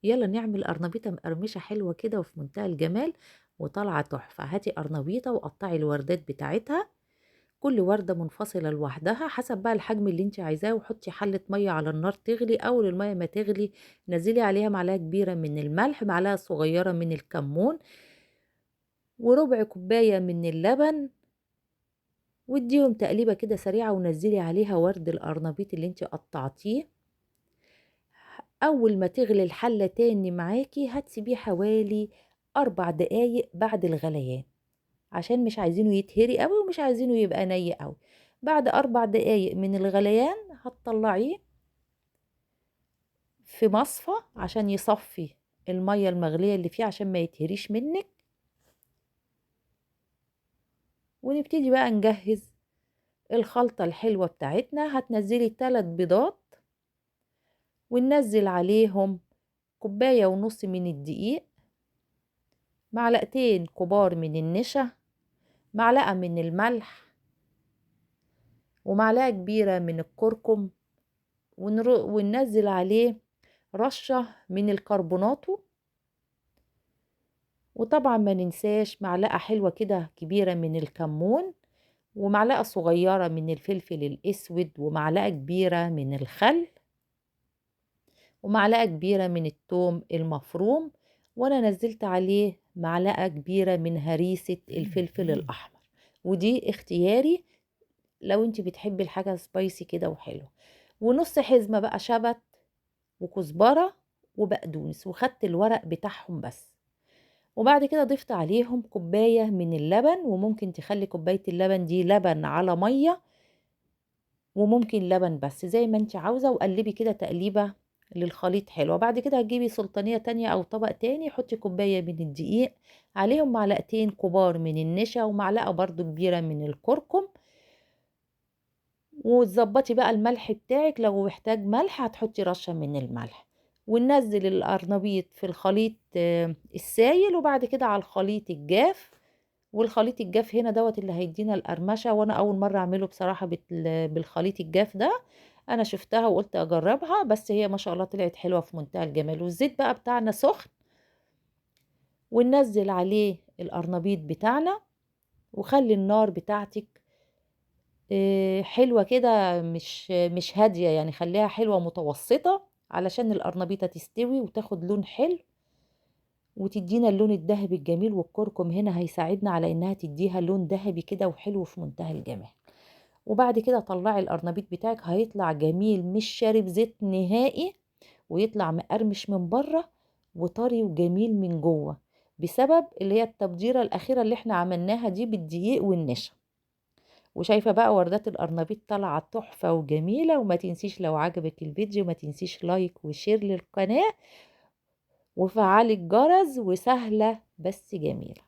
يلا نعمل قرنبيطة مقرمشة حلوة كده وفي منتهى الجمال وطالعة تحفة. هاتي قرنبيطة وقطعي الوردات بتاعتها، كل وردة منفصلة لوحدها حسب بقى الحجم اللي انت عايزاه، وحطي حلة مية على النار تغلي. اول المية ما تغلي نزلي عليها معلقة كبيرة من الملح، معلقة صغيرة من الكمون، وربع كوباية من اللبن، واديهم تقليبة كده سريعة، ونزلي عليها ورد القرنبيط اللي انت قطعتيه. اول ما تغلي الحلة تاني معاكي هتسيبيه حوالي 4 دقايق بعد الغليان، عشان مش عايزينه يتهري قوي ومش عايزينه يبقى ني قوي. بعد 4 دقايق من الغليان هتطلعيه في مصفى عشان يصفي المية المغلية اللي فيه عشان ما يتهريش منك. ونبتدي بقى نجهز الخلطة الحلوة بتاعتنا. هتنزلي 3 بيضات، وننزل عليهم كوباية ونص من الدقيق، معلقتين كبار من النشا، معلقة من الملح، ومعلقة كبيرة من الكركم، وننزل عليه رشة من الكربوناتو. وطبعا ما ننساش معلقة حلوة كده كبيرة من الكمون، ومعلقة صغيرة من الفلفل الأسود، ومعلقة كبيرة من الخل، ومعلقة كبيرة من الثوم المفروم. وأنا نزلت عليه معلقة كبيرة من هريسة الفلفل الأحمر، ودي اختياري لو انت بتحبي الحاجة سبايسي كده وحلوة. ونص حزمة بقى شبت وكزبرة وبقدونس، وخدت الورق بتاعهم بس. وبعد كده ضفت عليهم كوباية من اللبن، وممكن تخلي كوباية اللبن دي لبن على مية، وممكن لبن بس زي ما انت عاوزة. وقلبي كده تقليبة للخليط حلوة. بعد كده هتجيبي سلطانية تانية او طبق تاني، حطي كوباية من الدقيق، عليهم معلقتين كبار من النشا، ومعلقة برضو كبيرة من الكركم. وتظبطي بقى الملح بتاعك، لو محتاج ملح هتحطي رشة من الملح. وننزل القرنبيط في الخليط السايل، وبعد كده على الخليط الجاف. والخليط الجاف هنا دوت اللي هيدينا القرمشة. وانا اول مرة اعمله بصراحة بالخليط الجاف ده. انا شفتها وقلت اجربها، بس هي ما شاء الله طلعت حلوة في منتهى الجمال. والزيت بقى بتاعنا سخن، وننزل عليه القرنبيط بتاعنا، وخلي النار بتاعتك حلوة كده، مش هادية يعني، خليها حلوة متوسطة علشان القرنبيطة تستوي وتاخد لون حلو وتدينا اللون الذهبي الجميل. والكركم هنا هيساعدنا على انها تديها لون ذهبي كده وحلو في منتهى الجمال. وبعد كده طلعي القرنبيط بتاعك، هيطلع جميل مش شارب زيت نهائي، ويطلع مقرمش من بره وطري وجميل من جوه، بسبب اللي هي التبديرة الأخيرة اللي احنا عملناها دي بالدقيق والنشا. وشايفة بقى وردات القرنبيط طالعة تحفة وجميلة. وما تنسيش لو عجبك الفيديو ما تنسيش لايك وشير للقناة، وفعلي الجرس، وسهلة بس جميلة.